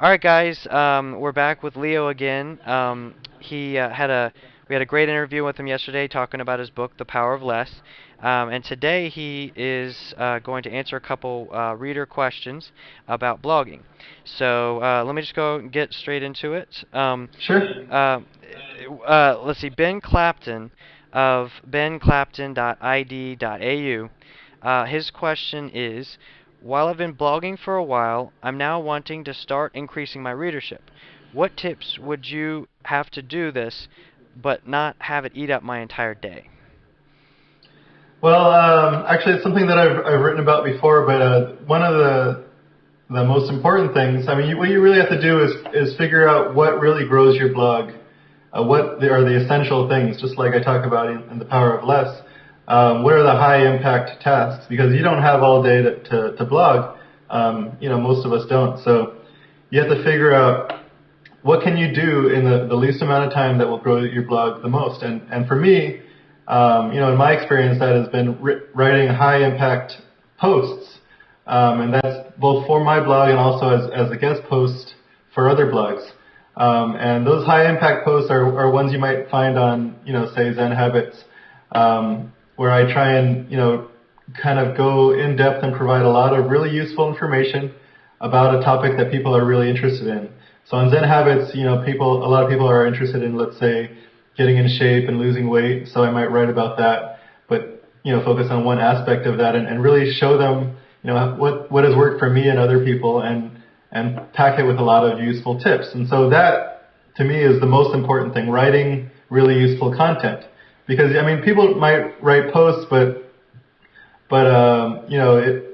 All right, guys. We're back with Leo again. He we had a great interview with him yesterday, talking about his book, The Power of Less. And today he is going to answer a couple reader questions about blogging. So let me just go and get straight into it. Sure. Uh, let's see. Ben Clapton of benclapton.id.au. His question is, while I've been blogging for a while, I'm now wanting to start increasing my readership. What tips would you have to do this, but not have it eat up my entire day? Well, actually, it's something that I've written about before, but one of the most important things, I mean, what you really have to do is figure out what really grows your blog, are the essential things, just like I talk about in The Power of Less. What are the high impact tasks? Because you don't have all day to blog. Most of us don't. So you have to figure out what can you do in the least amount of time that will grow your blog the most. And for me, in my experience, that has been writing high impact posts. And that's both for my blog and also as a guest post for other blogs. And those high impact posts are ones you might find on, say Zen Habits, where I try and, kind of go in depth and provide a lot of really useful information about a topic that people are really interested in. So on Zen Habits, a lot of people are interested in, let's say, getting in shape and losing weight. So I might write about that, but, focus on one aspect of that and really show them, what has worked for me and other people and pack it with a lot of useful tips. And so that, to me, is the most important thing, writing really useful content. Because, I mean, people might write posts, but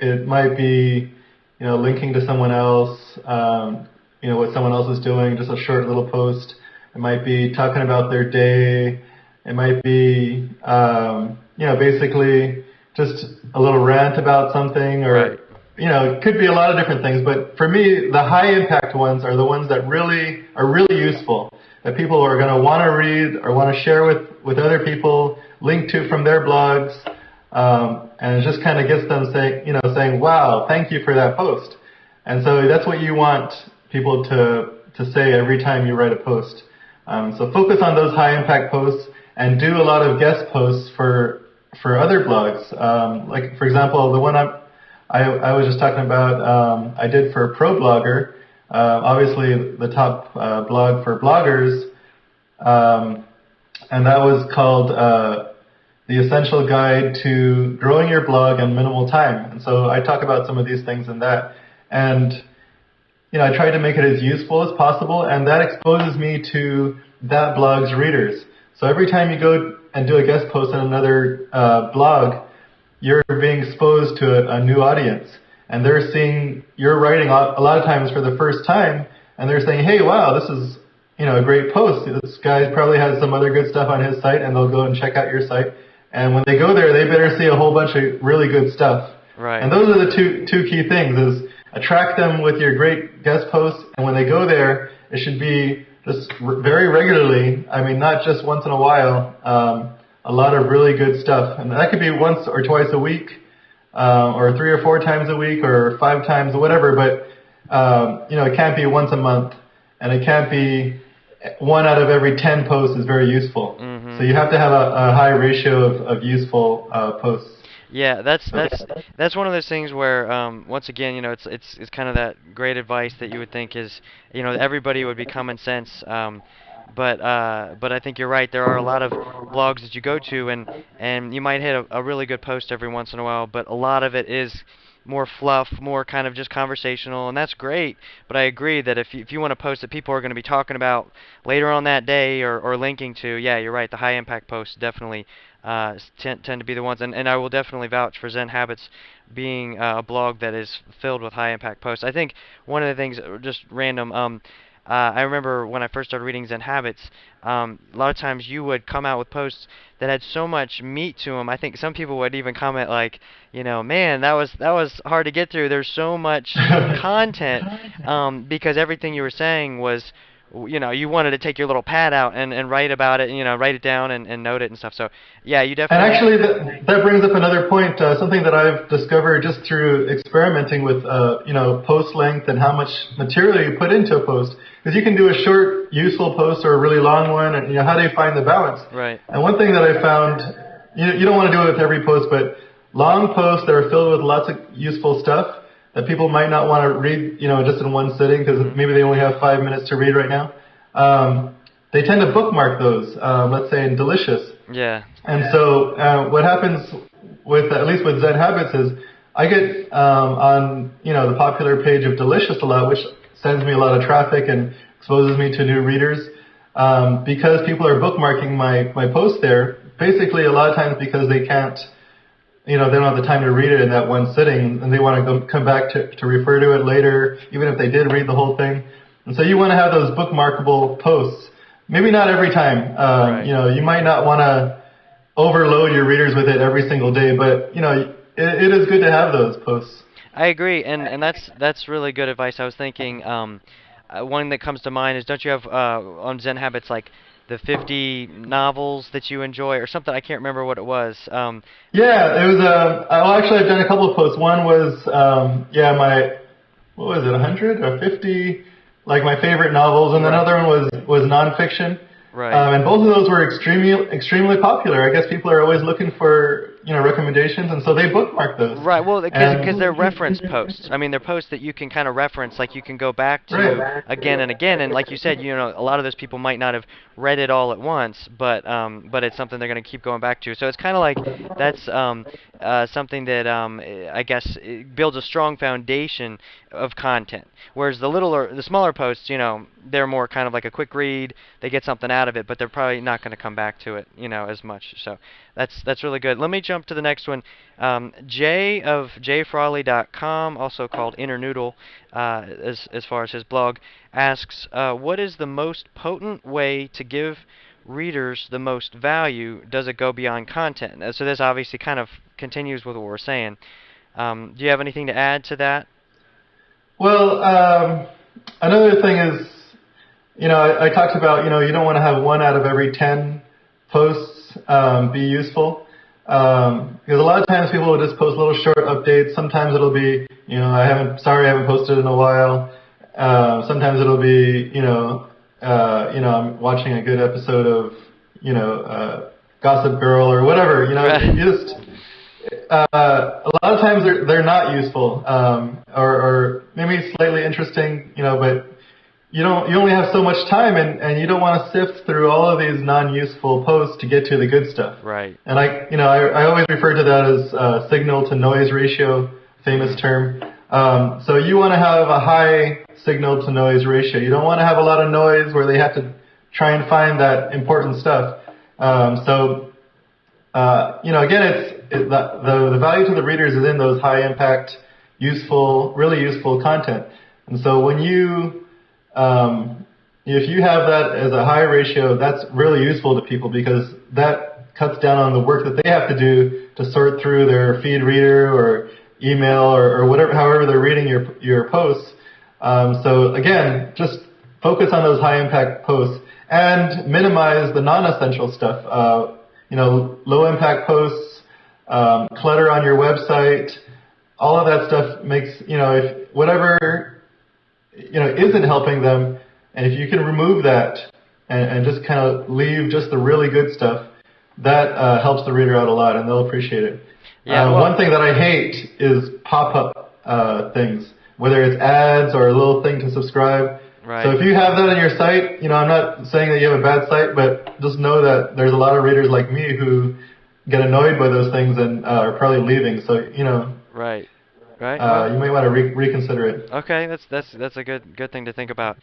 it might be, linking to someone else, what someone else is doing, just a short little post. It might be talking about their day. It might be, basically just a little rant about something, or, Right. it could be a lot of different things. But for me, the high impact ones are the ones that really are really useful, that people are going to want to read or want to share with other people, link to from their blogs. And it just kind of gets them saying, wow, thank you for that post. And so that's what you want people to say every time you write a post. So focus on those high impact posts and do a lot of guest posts for other blogs. Like, for example, the one I was just talking about, I did for ProBlogger, obviously the top blog for bloggers, and that was called The Essential Guide to Growing Your Blog in Minimal Time. And so I talk about some of these things in that. And I try to make it as useful as possible, and that exposes me to that blog's readers. So every time you go and do a guest post on another blog, you're being exposed to a new audience, and they're seeing your writing a lot of times for the first time, and they're saying, hey, wow, this is a great post. This guy probably has some other good stuff on his site, and they'll go and check out your site. And when they go there, they better see a whole bunch of really good stuff. Right. And those are the two key things, is attract them with your great guest posts, and when they go there, it should be just very regularly, I mean, not just once in a while, a lot of really good stuff. And that could be once or twice a week, or 3 or 4 times a week, or 5 times, or whatever, but, it can't be once a month, and it can't be 1 out of every 10 posts is very useful. Mm-hmm. So you have to have a high ratio of useful posts. Yeah, that's one of those things where once again, it's kind of that great advice that you would think is, everybody would be common sense. But I think you're right. There are a lot of blogs that you go to, and you might hit a really good post every once in a while, but a lot of it is more fluff, more kind of just conversational, and that's great. But I agree that if you want to post that people are going to be talking about later on that day, or linking to, yeah, you're right. The high impact posts definitely tend to be the ones, and I will definitely vouch for Zen Habits being a blog that is filled with high impact posts. I think one of the things, just random, I remember when I first started reading Zen Habits, a lot of times you would come out with posts that had so much meat to them. I think some people would even comment like, man, that was hard to get through. There's so much content, because everything you were saying you know, you wanted to take your little pad out and write about it, you know, write it down and note it and stuff. So yeah, you And definitely. actually, that brings up another point, something that I've discovered just through experimenting with, post length and how much material you put into a post. Because you can do a short, useful post or a really long one, and how do you find the balance? Right. And one thing that I found, you don't want to do it with every post, but long posts that are filled with lots of useful stuff that people might not want to read, just in one sitting because Mhm. maybe they only have 5 minutes to read right now. They tend to bookmark those, let's say in Delicious. Yeah. And so what happens with, at least with Zen Habits, is I get on the popular page of Delicious a lot, which sends me a lot of traffic and exposes me to new readers, because people are bookmarking my post there. Basically, a lot of times because they can't, they don't have the time to read it in that one sitting, and they want to come back to refer to it later, even if they did read the whole thing. And so you want to have those bookmarkable posts. Maybe not every time. Right. You might not want to overload your readers with it every single day, but it is good to have those posts. I agree, and that's really good advice. I was thinking, one that comes to mind is, don't you have on Zen Habits like the 50 novels that you enjoy or something? I can't remember what it was. Yeah, it was. Well, actually, I've done a couple of posts. One was, my, what was it, 100 or 50, like my favorite novels, and Right. another one was nonfiction. Right. And both of those were extremely popular. I guess people are always looking for recommendations, and so they bookmark those. Right. Well, because they're reference And posts. I mean, they're posts that you can kind of reference, like you can go back to right. again and again. And like you said, you know, a lot of those people might not have read it all at once, but it's something they're going to keep going back to. So it's kind of like that's something that I guess it builds a strong foundation of content. Whereas the smaller posts, you know, they're more kind of like a quick read. They get something out of it, but they're probably not going to come back to it, you know, as much. So that's really good. Let me jump to the next one. Jay of jfrawley.com, also called Internoodle, as far as his blog, asks, what is the most potent way to give readers the most value? Does it go beyond content? So this obviously kind of continues with what we're saying. Do you have anything to add to that? Well, another thing is, I talked about, you don't want to have 1 out of every 10 posts be useful. Because a lot of times people will just post little short updates. Sometimes it'll be, I haven't posted in a while. Sometimes it'll be, I'm watching a good episode of, Gossip Girl or whatever. Right. You just, a lot of times they're not useful, or maybe slightly interesting, but you only have so much time, and you don't want to sift through all of these non-useful posts to get to the good stuff. Right. And I always refer to that as signal to noise ratio, famous Mhm. term. So you want to have a high signal to noise ratio. You don't want to have a lot of noise where they have to try and find that important stuff. Again, the value to the readers is in those high impact, useful, really useful content. And so when if you have that as a high ratio, that's really useful to people because that cuts down on the work that they have to do to sort through their feed reader or email or whatever, however they're reading your posts. So again, just focus on those high impact posts and minimize the non-essential stuff. Low impact posts, clutter on your website, all of that stuff makes, if whatever, isn't helping them, and if you can remove that and just kind of leave just the really good stuff, that helps the reader out a lot, and they'll appreciate it. Yeah. One Well. thing that I hate is pop-up things, whether it's ads or a little thing to subscribe. So Right. if you have that on your site, I'm not saying that you have a bad site, but just know that there's a lot of readers like me who get annoyed by those things and are probably leaving. So, Right. Right. Well. you might want to reconsider it. Okay. That's a good thing to think about.